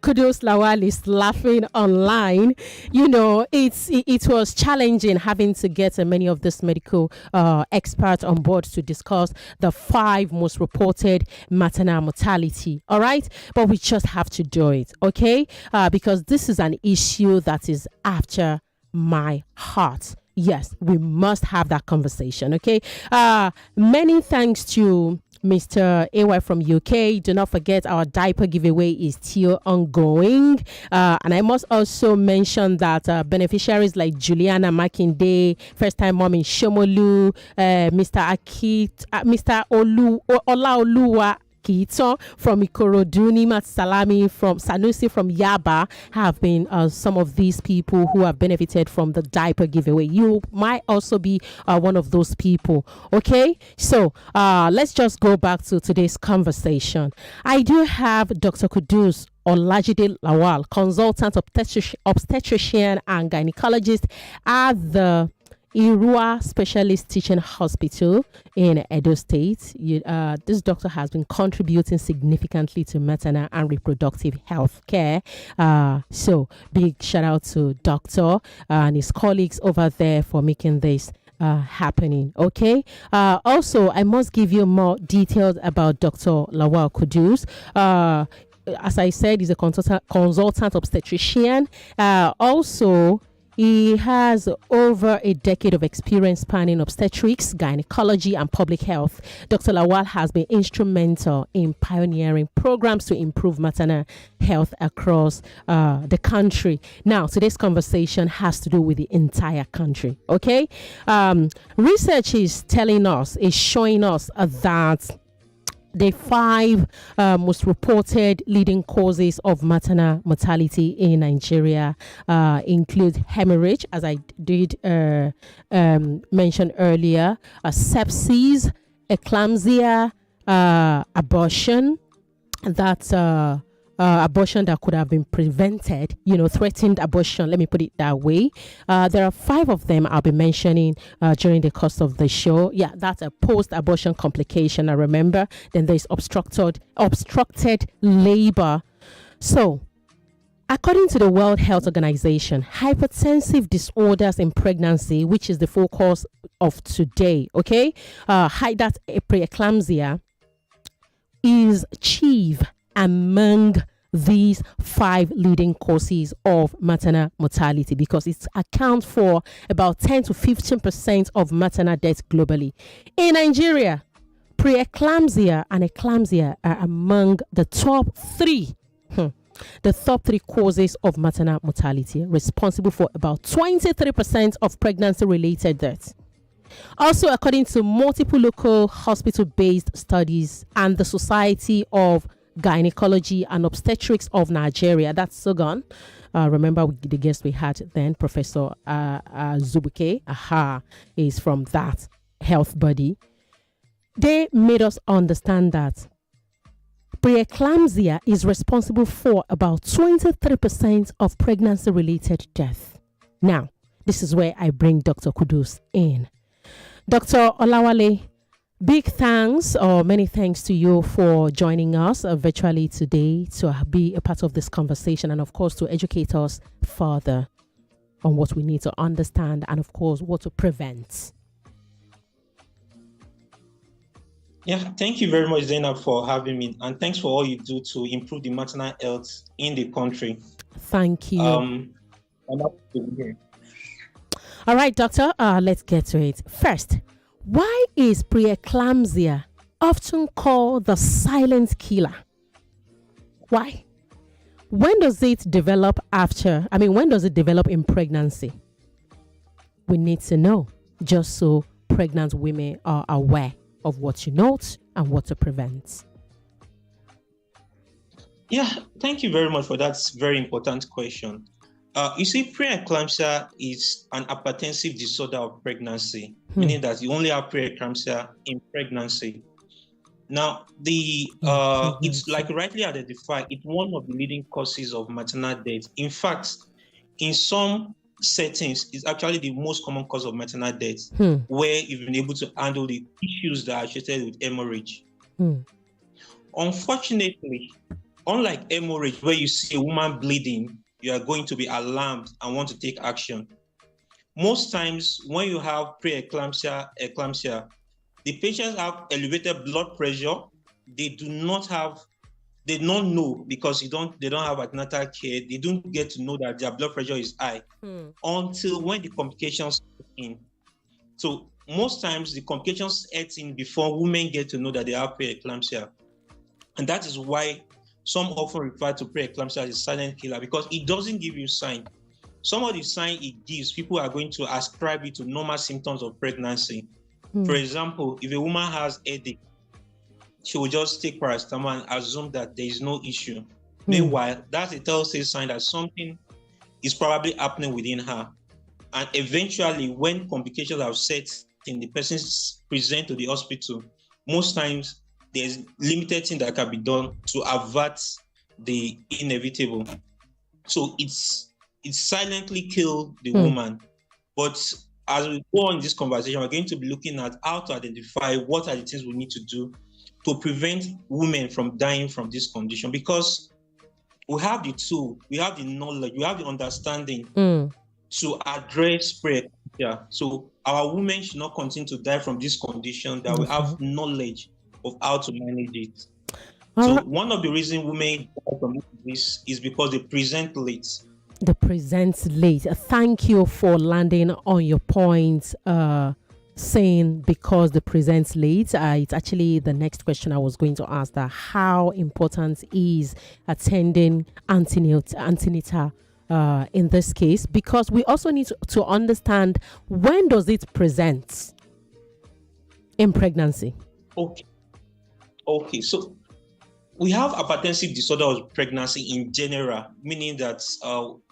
Qudus Lawal is laughing online. It was challenging having to get many of these medical experts on board to discuss the 5 most reported maternal mortality. All right, but we just have to do it, okay? Because this is an issue that is after my heart. Yes, we must have that conversation, okay? Many thanks to Mr. AY from UK. Do not forget our diaper giveaway is still ongoing. And I must also mention that beneficiaries like Juliana Makinde, first time mom in Shomolu, Mr. Olaoluwa Kito from Ikoroduni, Mat Salami from Sanusi from Yaba have been some of these people who have benefited from the diaper giveaway. You might also be one of those people. Okay, so let's just go back to today's conversation. I do have Dr. Qudus Olajide Lawal, consultant obstetrician and gynecologist at the Irrua Specialist Teaching Hospital in Edo State. This doctor has been contributing significantly to maternal and reproductive health care. So big shout out to doctor and his colleagues over there for making this happening. Okay. Also, I must give you more details about Dr. Lawal Qudus. As I said, he's a consultant obstetrician. Also, he has over a decade of experience spanning obstetrics, gynecology, and public health. Dr. Lawal has been instrumental in pioneering programs to improve maternal health across the country. Now, today's conversation has to do with the entire country, okay? Research is showing us that the 5 most reported leading causes of maternal mortality in Nigeria include hemorrhage, as I did mention earlier, sepsis, eclampsia, abortion, abortion that could have been prevented, threatened abortion, let me put it that way. There are 5 of them I'll be mentioning during the course of the show. Yeah, that's a post-abortion complication, I remember. Then there's obstructed labor. So, according to the World Health Organization, hypertensive disorders in pregnancy, which is the focus of today, okay? That's preeclampsia, is chief among these 5 leading causes of maternal mortality because it accounts for about 10 to 15% of maternal deaths globally. In Nigeria, preeclampsia and eclampsia are among the top 3 causes of maternal mortality, responsible for about 23% of pregnancy-related deaths. Also, according to multiple local hospital-based studies and the Society of Gynecology and Obstetrics of Nigeria, that's SOGON. Remember the guest we had then, Professor Zubuke, is from that health body. They made us understand that preeclampsia is responsible for about 23% of pregnancy-related death. Now, this is where I bring Dr. Qudus in. Dr. Olawale, big thanks or many thanks to you for joining us virtually today to be a part of this conversation and, of course, to educate us further on what we need to understand and, of course, what to prevent. Yeah, thank you very much, Zaynab, for having me. And thanks for all you do to improve the maternal health in the country. Thank you. I'm happy to be here. All right, doctor, let's get to it. First, why is preeclampsia often called the silent killer? Why? When does it develop when does it develop in pregnancy? We need to know, just so pregnant women are aware of what to note and what to prevent. Yeah, thank you very much for that very important question. You see, preeclampsia is an hypertensive disorder of pregnancy, meaning that you only have preeclampsia in pregnancy. Now, it's like rightly identified, it's one of the leading causes of maternal death. In fact, in some settings, it's actually the most common cause of maternal death, where you've been able to handle the issues that are associated with hemorrhage. Unfortunately, Unlike hemorrhage, where you see a woman bleeding, you are going to be alarmed and want to take action. Most times, when you have eclampsia, the patients have elevated blood pressure. They don't know, because they don't have antenatal care. They don't get to know that their blood pressure is high until when the complications set in. So most times the complications set in before women get to know that they have preeclampsia. And that is why some often refer to preeclampsia as a silent killer, because it doesn't give you sign. Some of the signs it gives, people are going to ascribe it to normal symptoms of pregnancy. For example, if a woman has headache, she will just take paracetamol and assume that there is no issue. Meanwhile, that's a telltale sign that something is probably happening within her. And eventually, when complications have set in, the person present to the hospital, most times there's limited thing that can be done to avert the inevitable. So it's silently killed the woman. But as we go on this conversation, we're going to be looking at how to identify what are the things we need to do to prevent women from dying from this condition, because we have the tool, we have the knowledge, we have the understanding to address preeclampsia. So our women should not continue to die from this condition, that we have knowledge of how to manage it. One of the reasons women die from this is because they present late. They present late. Thank you for landing on your point, saying because they present late. It's actually the next question I was going to ask, that how important is attending antenatal in this case, because we also need to understand, when does it present in pregnancy? Okay, so we have hypertensive disorder of pregnancy in general, meaning that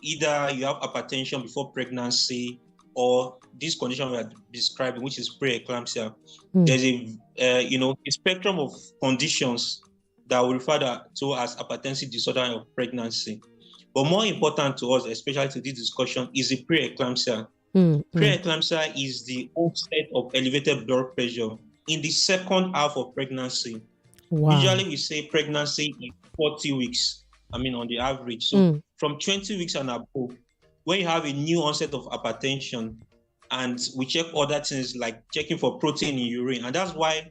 either you have hypertension before pregnancy, or this condition we are describing, which is preeclampsia. There's a spectrum of conditions that we refer to as hypertensive disorder of pregnancy. But more important to us, especially to this discussion, is the preeclampsia. Preeclampsia is the onset of elevated blood pressure in the second half of pregnancy. Usually we say pregnancy is 40 weeks, on the average. So from 20 weeks and above, when you have a new onset of hypertension, and we check other things like checking for protein in urine. And that's why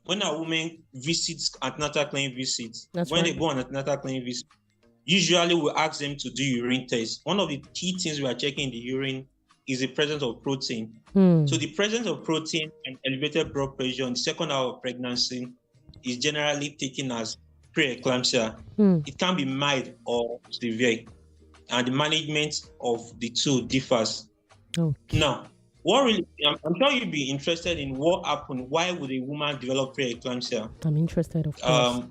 when a woman visits antenatal clinic visits, they go on antenatal clinic visit, usually we ask them to do urine tests. One of the key things we are checking in the urine is the presence of protein. So the presence of protein and elevated blood pressure in the second hour of pregnancy is generally taken as preeclampsia. It can be mild or severe, and the management of the two differs. Now, I'm sure you'd be interested in what happened. Why would a woman develop preeclampsia? I'm interested, of course.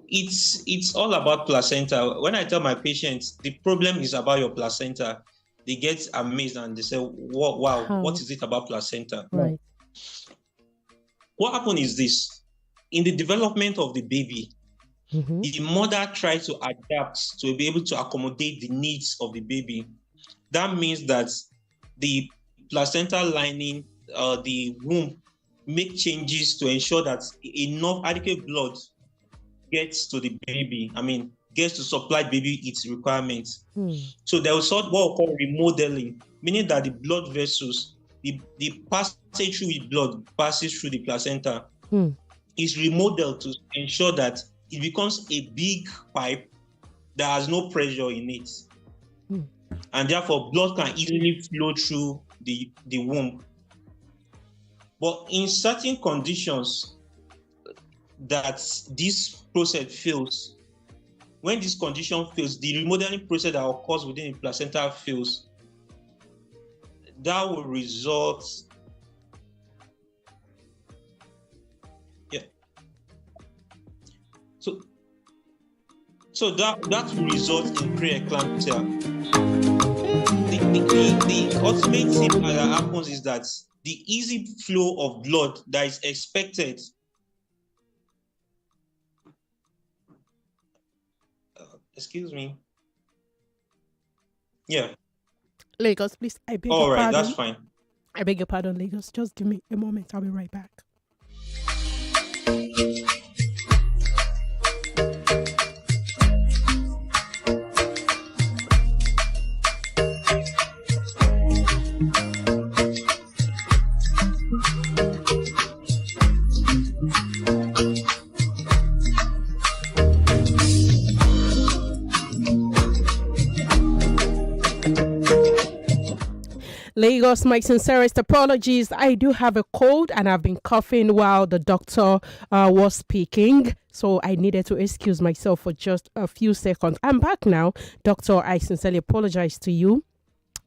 It's all about placenta. When I tell my patients the problem is about your placenta, they get amazed and they say, wow, what is it about placenta? Right. What happened is this: in the development of the baby, the mother tries to adapt to be able to accommodate the needs of the baby. That means that the placental lining, the womb, make changes to ensure that enough adequate blood gets to the baby. Gets to supply baby its requirements. So there was what we call remodeling, meaning that the blood vessels, the passage through the blood passes through the placenta, is remodeled to ensure that it becomes a big pipe that has no pressure in it. And therefore blood can easily flow through the womb. But in certain conditions that this process fails, when this condition fails, the remodeling process that occurs within the placenta fails, that will result So that will result in preeclampsia. The ultimate thing that happens is that the easy flow of blood that is expected excuse me. Lagos, please. I beg your pardon. All right, that's fine. I beg your pardon, Lagos. Just give me a moment. I'll be right back. Lagos, my sincerest apologies. I do have a cold and I've been coughing while the doctor was speaking. So I needed to excuse myself for just a few seconds. I'm back now. Doctor, I sincerely apologize to you.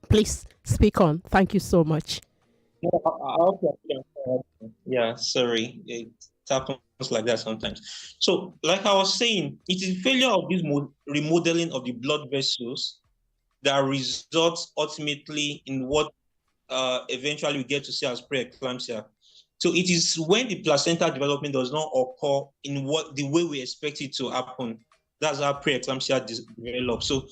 Please speak on. Thank you so much. Yeah, sorry. It happens like that sometimes. So, like I was saying, it is failure of this remodeling of the blood vessels that results ultimately in what eventually we get to see as preeclampsia. So it is when the placenta development does not occur in the way we expect it to happen. That's how preeclampsia develops. So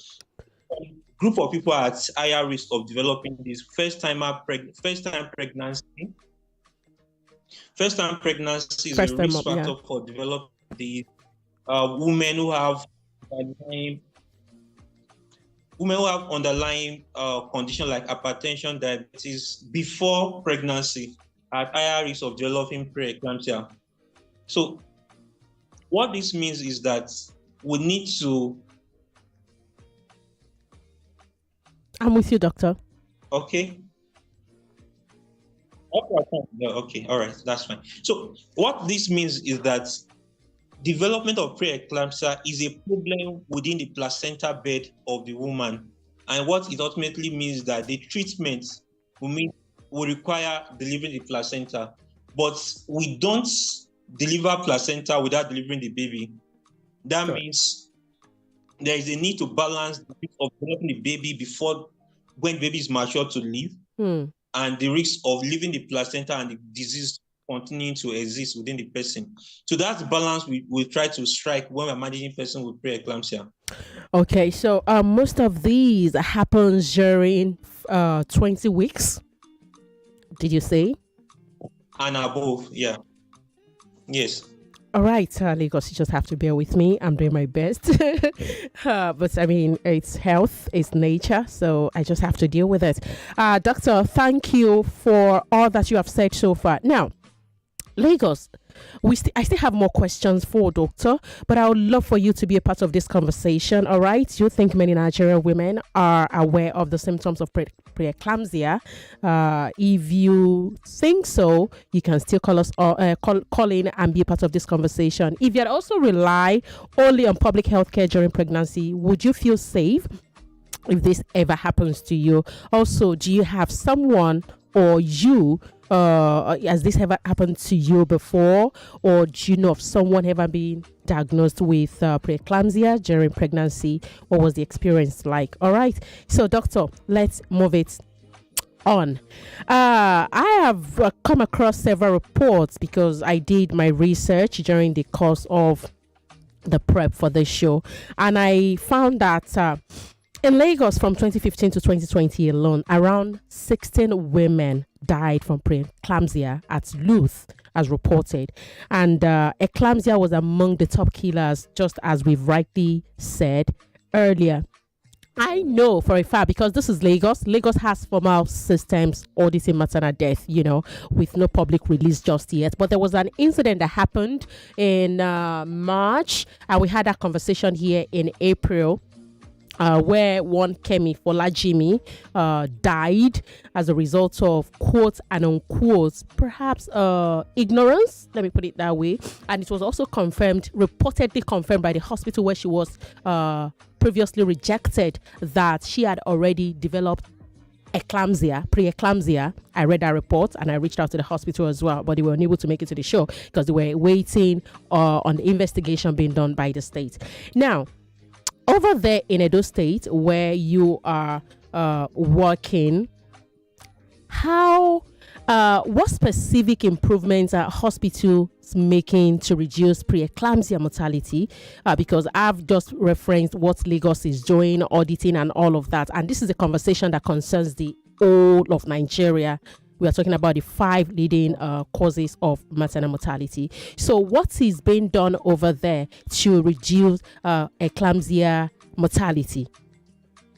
group of people are at higher risk of developing this first-time pregnancy. First-time pregnancy is a risk factor for developing the women who have underlying condition like hypertension, diabetes before pregnancy at higher risk of developing preeclampsia. So what this means is that we need to... I'm with you, doctor. Okay. Okay, all right, that's fine. So what this means is that development of preeclampsia is a problem within the placenta bed of the woman. And what it ultimately means that the treatment will require delivering the placenta. But we don't deliver placenta without delivering the baby. That means there is a need to balance the risk of developing the baby when baby is mature to live, and the risk of leaving the placenta and the disease continuing to exist within the person. So that's the balance we try to strike when we're managing person with preeclampsia. Okay, so most of these happens during 20 weeks. Did you say? And above, yeah. Yes. All right, Lagos, you just have to bear with me. I'm doing my best. But I mean, it's health, it's nature, so I just have to deal with it. Doctor, thank you for all that you have said so far. Now, Lagos, I still have more questions for Doctor, but I would love for you to be a part of this conversation. All right, you think many Nigerian women are aware of the symptoms of preeclampsia? If you think so, you can still call us or call in and be a part of this conversation. If you also rely only on public health care during pregnancy, would you feel safe if this ever happens to you? Also, do you have someone or you has this ever happened to you before, or do you know of someone ever being diagnosed with preeclampsia during pregnancy? What was the experience like? All right, so doctor, let's move it on. I have come across several reports because I did my research during the course of the prep for this show, and I found that in Lagos from 2015 to 2020 alone, around 16 women died from preeclampsia at Luth, as reported. And eclampsia was among the top killers, just as we've rightly said earlier. I know for a fact, because this is Lagos. Lagos has formal systems auditing maternal death, with no public release just yet. But there was an incident that happened in March, and we had that conversation here in April. Where one Kemi Olajide died as a result of quote and unquote perhaps ignorance, let me put it that way. And it was also reportedly confirmed by the hospital where she was previously rejected that she had already developed preeclampsia. I read that report and I reached out to the hospital as well, but they were unable to make it to the show because they were waiting on the investigation being done by the state. Now, over there in Edo State, where you are working, what specific improvements are hospitals making to reduce preeclampsia mortality? Because I've just referenced what Lagos is doing, auditing and all of that. And this is a conversation that concerns the whole of Nigeria. We are talking about the 5 leading causes of maternal mortality. So what is being done over there to reduce eclampsia mortality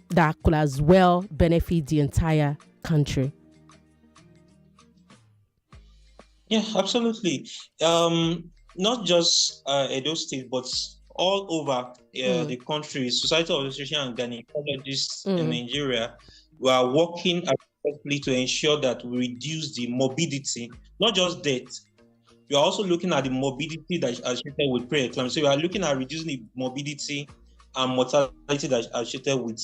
that could as well benefit the entire country? Yeah, absolutely. Not just Edo State, but all over the country. Society of Obstetrician and Gynecologists in Nigeria, we are working at firstly to ensure that we reduce the morbidity, not just death. We are also looking at the morbidity that is associated with preeclampsia. So we are looking at reducing the morbidity and mortality that is associated with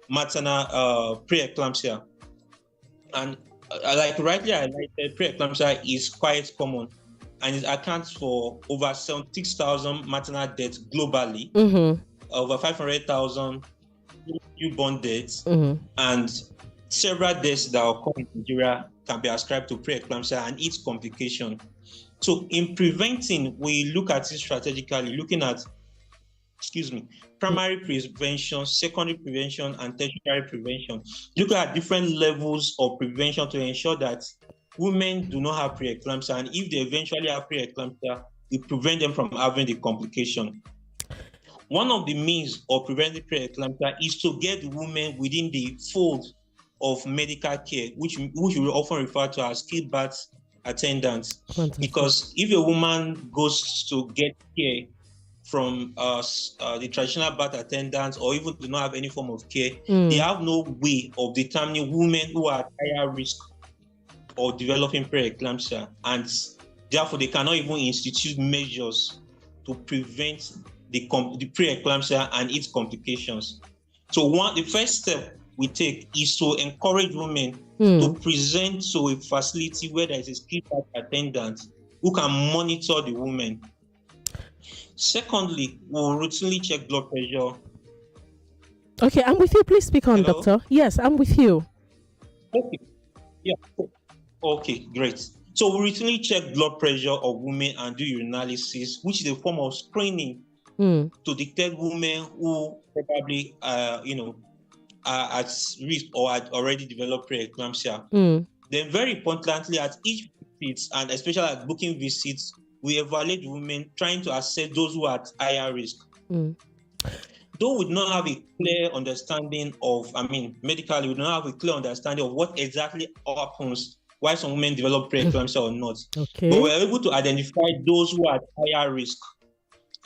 maternal preeclampsia. And like rightly highlighted, preeclampsia is quite common, and it accounts for over 76,000 maternal deaths globally, over 500,000 newborn deaths, and several deaths that occur in Nigeria can be ascribed to preeclampsia and its complication. So in preventing, we look at it strategically, looking at, primary prevention, secondary prevention, and tertiary prevention. Look at different levels of prevention to ensure that women do not have preeclampsia, and if they eventually have preeclampsia, we prevent them from having the complication. One of the means of preventing preeclampsia is to get the women within the fold of medical care, which we often refer to as skilled birth attendants. Because if a woman goes to get care from the traditional birth attendants, or even do not have any form of care, they have no way of determining women who are at higher risk of developing preeclampsia, and therefore they cannot even institute measures to prevent the preeclampsia and its complications. So the first step we take is to encourage women to present to a facility where there is a skilled birth attendant who can monitor the woman. Secondly, we'll routinely check blood pressure. Okay, I'm with you. Please speak on, Hello? doctor. Yes, I'm with you. Okay. Yeah. Okay, great. So we routinely check blood pressure of women and do urinalysis, which is a form of screening to detect women who probably, are at risk or had already developed preeclampsia. Then very importantly, at each visit, and especially at booking visits, we evaluate women, trying to assess those who are at higher risk. Though we do not have a clear understanding of, medically, we do not have a clear understanding of what exactly happens, why some women develop preeclampsia or not. Okay. But we're able to identify those who are at higher risk.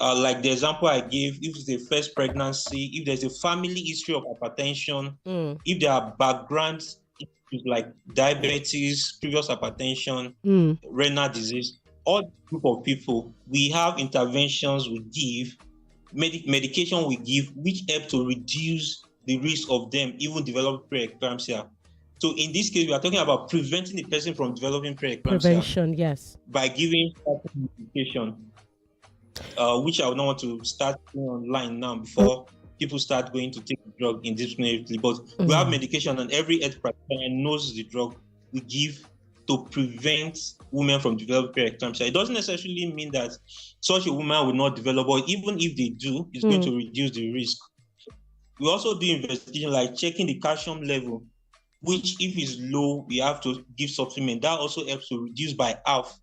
Like the example I gave, if it's the first pregnancy, if there's a family history of hypertension, if there are backgrounds like diabetes, previous hypertension, renal disease, all group of people, we have interventions we give, medication we give, which help to reduce the risk of them even develop preeclampsia. So in this case, we are talking about preventing the person from developing preeclampsia. Prevention, yes. By giving medication, which I would not want to start online now before people start going to take the drug indiscriminately. But we have medication, and every health practitioner knows the drug we give to prevent women from developing preeclampsia. It doesn't necessarily mean that such a woman will not develop, or even if they do, it's going to reduce the risk. We also do investigation like checking the calcium level, which if it's low, we have to give supplement. That also helps to reduce by half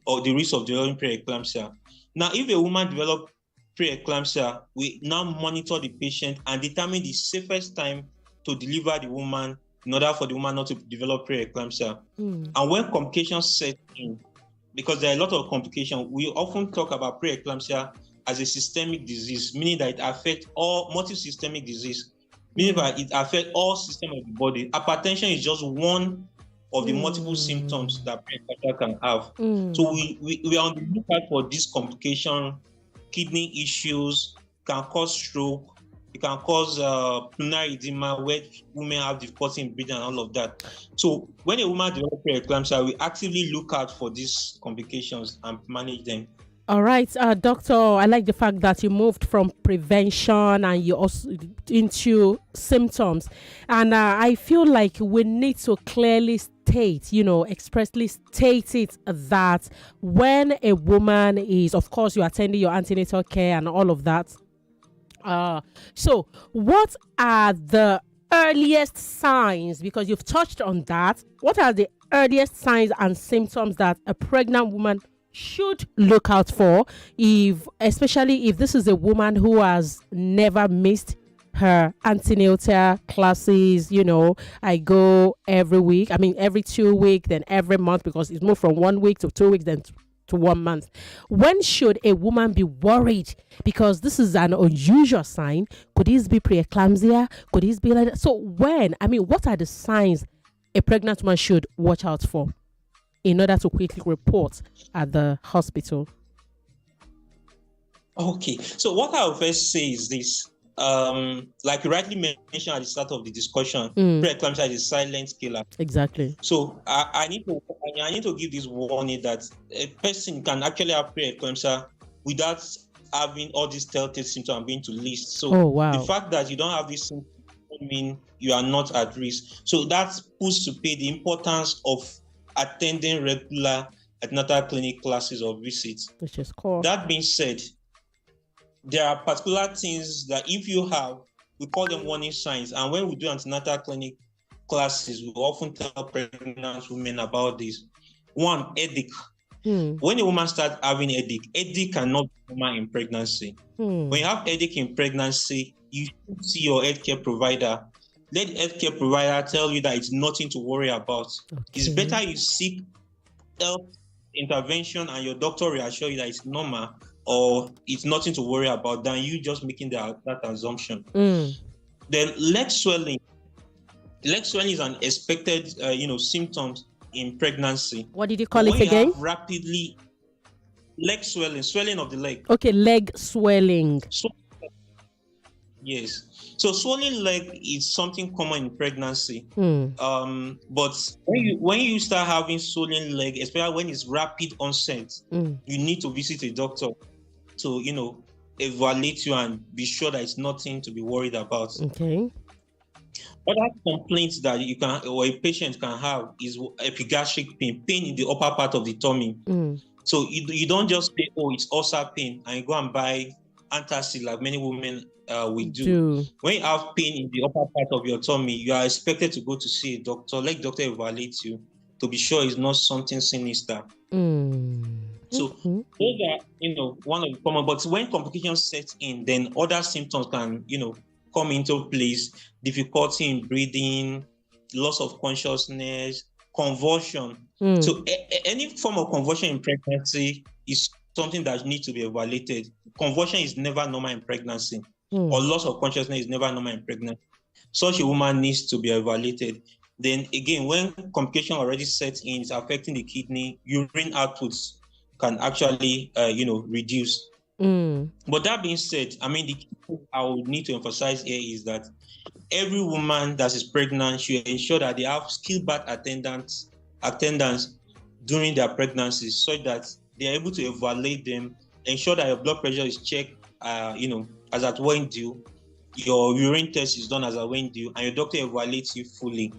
or the risk of developing preeclampsia. Now, if a woman develops preeclampsia, we now monitor the patient and determine the safest time to deliver the woman in order for the woman not to develop preeclampsia. And when complications set in, because there are a lot of complications, we often talk about preeclampsia as a systemic disease, meaning that it affects all multi-systemic disease, meaning that it affects all systems of the body. Hypertension is just one of the multiple symptoms that preeclampsia can have. So we are on the lookout for this complication. Kidney issues can cause stroke. It can cause pulmonary edema, where women have difficulty in breathing and all of that. So when a woman develops preeclampsia, we actively look out for these complications and manage them. All right, doctor, I like the fact that you moved from prevention and you also into symptoms. And I feel like we need to clearly state, expressly state it that when a woman is, of course, you're attending your antenatal care and all of that. So what are the earliest signs, because you've touched on that, what are the earliest signs and symptoms that a pregnant woman should look out for, especially if this is a woman who has never missed her antenatal classes? I go every week, every 2 weeks, then every month, because it's moved from 1 week to 2 weeks, then to 1 month. When should a woman be worried? Because this is an unusual sign. Could this be preeclampsia? Could this be like that? So what are the signs a pregnant woman should watch out for in order to quickly report at the hospital? Okay, so what I'll first say is this. Like you rightly mentioned at the start of the discussion, preeclampsia is a silent killer. Exactly. So I need to give this warning that a person can actually have preeclampsia without having all these telltale symptoms and being to list. So the fact that you don't have this symptom doesn't mean you are not at risk. So that puts to pay the importance of attending regular antenatal clinic classes or visits. Which is cool. That being said, there are particular things that if you have, we call them warning signs. And when we do antenatal clinic classes, we often tell pregnant women about this. One, headache. When a woman starts having headache cannot be normal in pregnancy. When you have headache in pregnancy, you should see your healthcare provider. Let the healthcare provider tell you that it's nothing to worry about. Okay. It's better you seek health intervention and your doctor reassure you that it's normal or it's nothing to worry about than you just making that assumption. Then leg swelling. Leg swelling is an expected, symptoms in pregnancy. What did you call it again? Rapidly, leg swelling of the leg. Okay, leg swelling. Yes. So swollen leg is something common in pregnancy. But when you start having swollen leg, especially when it's rapid onset, you need to visit a doctor to, evaluate you and be sure that it's nothing to be worried about. Okay. Other complaints that you can or a patient can have is epigastric pain in the upper part of the tummy. So you don't just say, oh, it's ulcer pain, and you go and buy antacid like many women we do. When you have pain in the upper part of your tummy, you are expected to go to see a doctor. Let the doctor evaluate you to be sure it's not something sinister. So those are, one of the common. But when complications set in, then other symptoms can, come into place. Difficulty in breathing, loss of consciousness, convulsion. So any form of convulsion in pregnancy is something that needs to be evaluated. Convulsion is never normal in pregnancy, or loss of consciousness is never normal in pregnancy. Such a woman needs to be evaluated. Then again, when complication already sets in, it's affecting the kidney, urine outputs can actually, reduce. But that being said, the key I would need to emphasize here is that every woman that is pregnant should ensure that they have skilled birth attendants during their pregnancy, so that they are able to evaluate them, ensure that your blood pressure is checked, as at when due, your urine test is done as at when due, and your doctor evaluates you fully.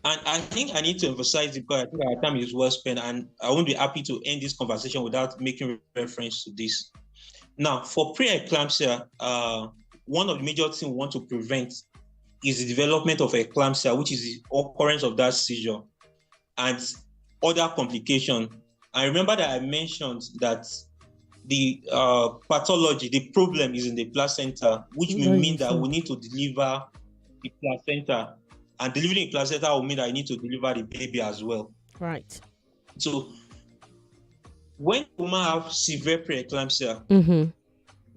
And I think I need to emphasize it because I think our time is well spent, and I won't be happy to end this conversation without making reference to this. Now, for preeclampsia, one of the major things we want to prevent is the development of eclampsia, which is the occurrence of that seizure, and other complications. I remember that I mentioned that the pathology, the problem is in the placenta, which will mean that we need to deliver the placenta. And delivering placenta will mean that I need to deliver the baby as well. Right. So when women have severe preeclampsia,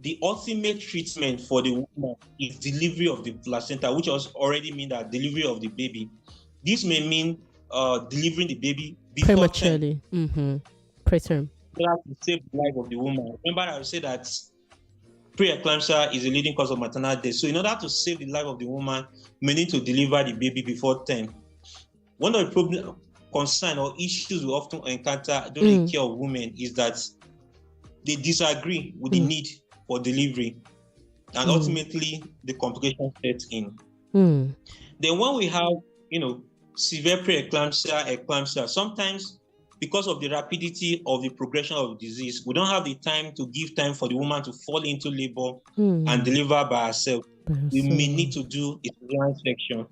the ultimate treatment for the woman is delivery of the placenta, which already means that delivery of the baby. This may mean delivering the baby before prematurely. Preterm. To save the life of the woman. Remember, I said that preeclampsia is a leading cause of maternal death. So in order to save the life of the woman, we need to deliver the baby before 10. One of the concern or issues we often encounter during the care of women is that they disagree with the need for delivery, and ultimately the complication sets in. Then when we have, severe preeclampsia, eclampsia, sometimes because of the rapidity of the progression of the disease, we don't have the time to give time for the woman to fall into labor and deliver by herself. We may need to do a cesarean section.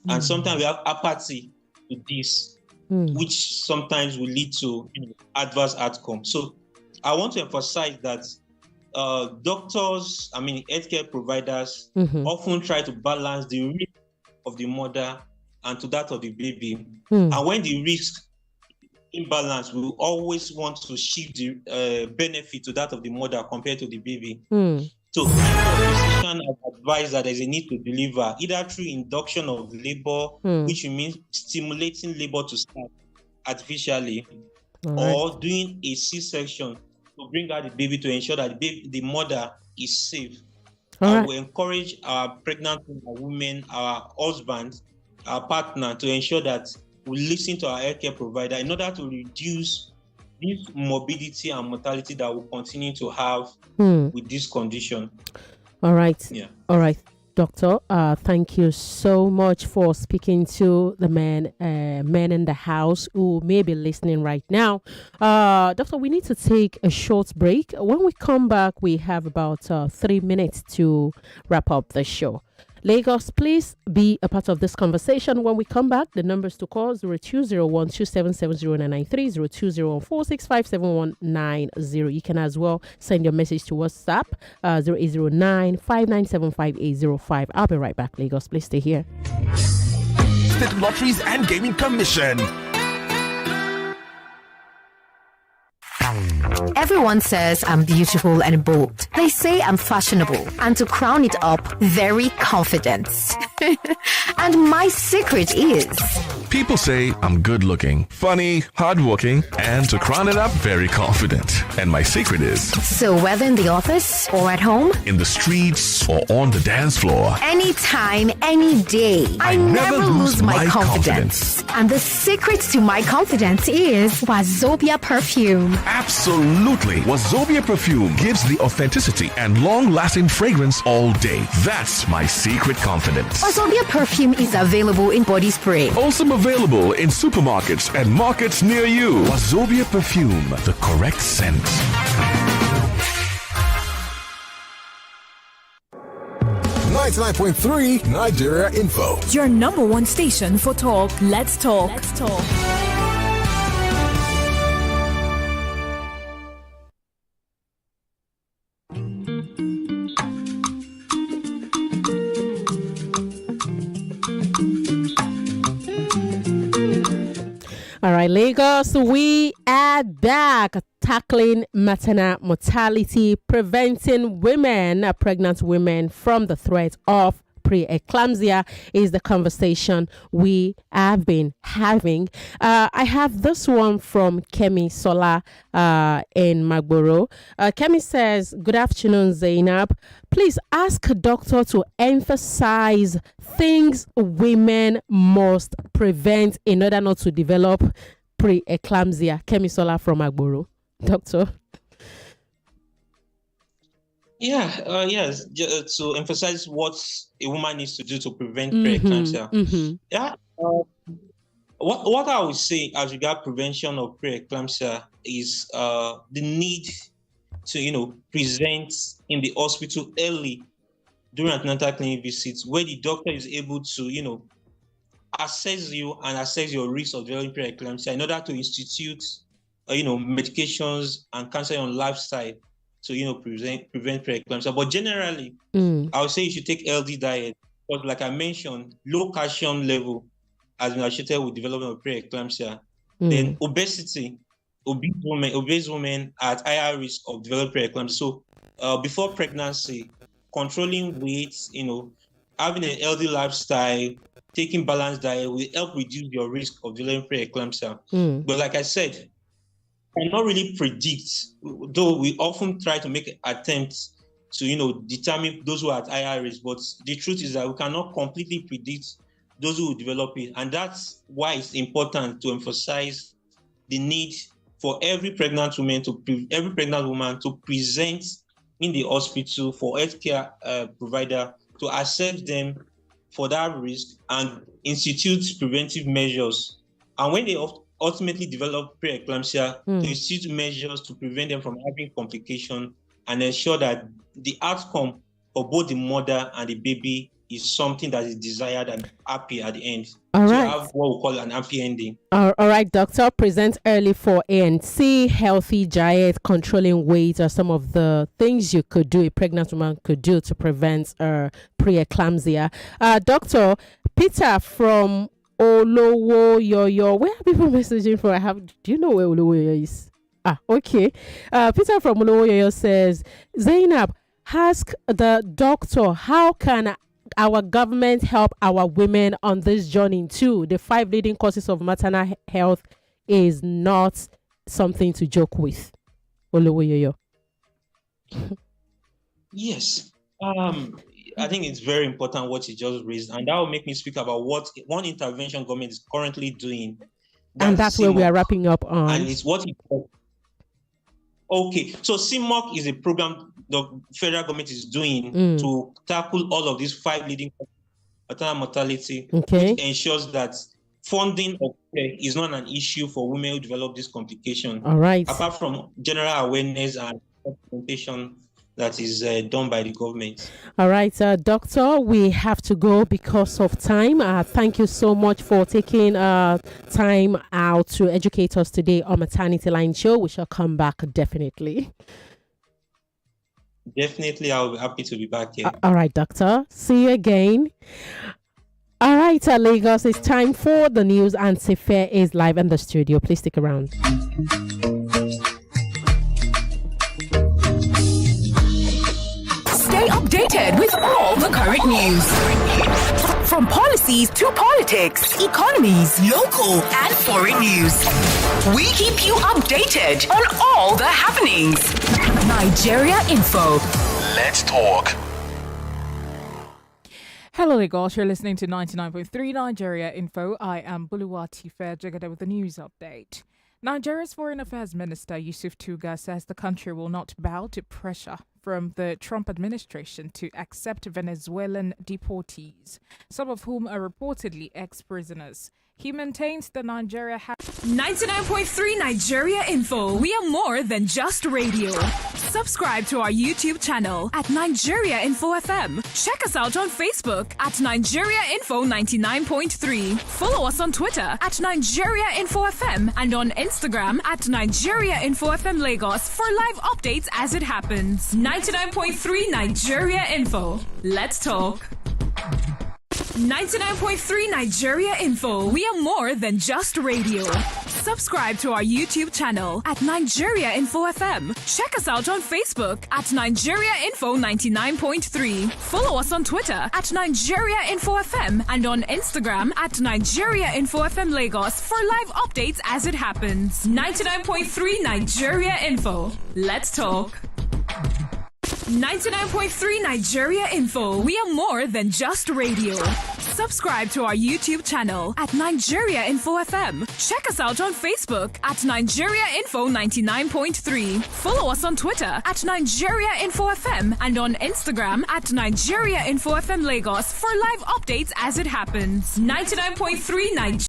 And sometimes we have apathy to this, which sometimes will lead to adverse outcomes. So I want to emphasize that doctors, healthcare providers often try to balance the risk of the mother and to that of the baby. And when the risk imbalance, we always want to shift the benefit to that of the mother compared to the baby. So decision pediatrician has advised that there's a need to deliver either through induction of labor, which means stimulating labor to start artificially, or doing a C-section to bring out the baby to ensure that the mother is safe. We encourage our pregnant women, our husbands, our partner to ensure that we listen to our healthcare provider in order to reduce this morbidity and mortality that we continue to have with this condition. All right. Yeah. All right, doctor. Thank you so much for speaking to the men in the house who may be listening right now. Doctor, we need to take a short break. When we come back, we have about 3 minutes to wrap up the show. Lagos, please be a part of this conversation. When we come back, the numbers to call 0201-2770-993, 0204-657-190. You can as well send your message to WhatsApp 0809-5975805. I'll be right back, Lagos. Please stay here. State Lotteries and Gaming Commission. Everyone says I'm beautiful and bold. They say I'm fashionable, and to crown it up, very confident. And my secret is... People say I'm good looking, funny, hardworking, and to crown it up, very confident. And my secret is... So whether in the office or at home, in the streets or on the dance floor, anytime, any day, I never lose my confidence. And the secret to my confidence is Wazobia perfume. Absolutely. Wazobia perfume gives the authenticity and long-lasting fragrance all day. That's my secret confidence. Wazobia perfume is available in body spray. Also available in supermarkets and markets near you. Wazobia perfume, the correct scent. 99.3 Nigeria Info. Your number one station for talk. Let's talk. All right, Lagos, we are back tackling maternal mortality, preventing pregnant women from the threat of preeclampsia is the conversation we have been having. I have this one from Kemi Sola in Magboro. Kemi says, good afternoon, Zaynab. Please ask a doctor to emphasize things women must prevent in order not to develop preeclampsia. Kemi Sola from Magboro. Doctor. Yes. To emphasize what a woman needs to do to prevent preeclampsia. Yeah. What I would say as regard prevention of preeclampsia is the need to present in the hospital early during antenatal clinic visits, where the doctor is able to assess you and assess your risk of developing preeclampsia in order to institute medications and counseling on lifestyle to prevent preeclampsia. But generally, I would say you should take healthy diet, because like I mentioned, low calcium level has been associated with development of preeclampsia. Then obesity, obese women are at higher risk of developing preeclampsia. So before pregnancy, controlling weight, having a healthy lifestyle, taking balanced diet will help reduce your risk of developing preeclampsia. But like I said, cannot really predict, though we often try to make attempts to determine those who are at higher risk, but the truth is that we cannot completely predict those who will develop it. And that's why it's important to emphasize the need for every pregnant woman to present in the hospital for healthcare provider to assess them for that risk and institute preventive measures. And when they ultimately develop preeclampsia, to institute measures to prevent them from having complications and ensure that the outcome for both the mother and the baby is something that is desired and happy at the end. All right. To have what we call an happy ending. All right, doctor. Present early for ANC, healthy diet, controlling weight are some of the things a pregnant woman could do to prevent preeclampsia. Doctor, Peter from Olowo Yoyo. Where are people messaging from? Do you know where Olowo Yoyo is? Okay. Peter from Olowo Yoyo says, Zaynab, ask the doctor, how can our government help our women on this journey too? The 5 leading causes of maternal health is not something to joke with. Olowoyoyo. Yes. I think it's very important what you just raised, and that will make me speak about what one intervention government is currently doing. And that's where we are wrapping up on. And it's what okay. So CMOC is a program the federal government is doing to tackle all of these 5 leading causes of maternal mortality, which ensures that funding of care is not an issue for women who develop this complication. All right. Apart from general awareness and implementation that is done by the government. All right, Doctor, we have to go because of time. Thank you so much for taking time out to educate us today on Maternity Line Show. We shall come back definitely. Definitely, I'll be happy to be back here. All right, Doctor. See you again. All right, Lagos, it's time for the news, and Sefer is live in the studio. Please stick around. Stay updated with all the current news. From policies to politics, economies, local and foreign news. We keep you updated on all the happenings. Nigeria Info. Let's talk. Hello Lagos, you're listening to 99.3 Nigeria Info. I am Buluwati Jagada with the news update. Nigeria's Foreign Affairs Minister Yusuf Tuga says the country will not bow to pressure from the Trump administration to accept Venezuelan deportees, some of whom are reportedly ex-prisoners. He maintains that Nigeria has 99.3 Nigeria Info. We are more than just radio. Subscribe to our YouTube channel at Nigeria Info FM. Check us out on Facebook at Nigeria Info 99.3. Follow us on Twitter at Nigeria Info FM and on Instagram at Nigeria Info FM Lagos for live updates as it happens. 99.3 Nigeria Info. Let's talk. 99.3 Nigeria Info. We are more than just radio. Subscribe to our YouTube channel at Nigeria Info FM. Check us out on Facebook at Nigeria Info 99.3. Follow us on Twitter at Nigeria Info FM and on Instagram at Nigeria Info FM Lagos for live updates as it happens. 99.3 Nigeria Info. Let's talk. 99.3 Nigeria Info. We are more than just radio. Subscribe to our YouTube channel at Nigeria Info FM. Check us out on Facebook at Nigeria Info 99.3. Follow us on Twitter at Nigeria Info FM and on Instagram at Nigeria Info FM Lagos for live updates as it happens. 99.3 Nigeria.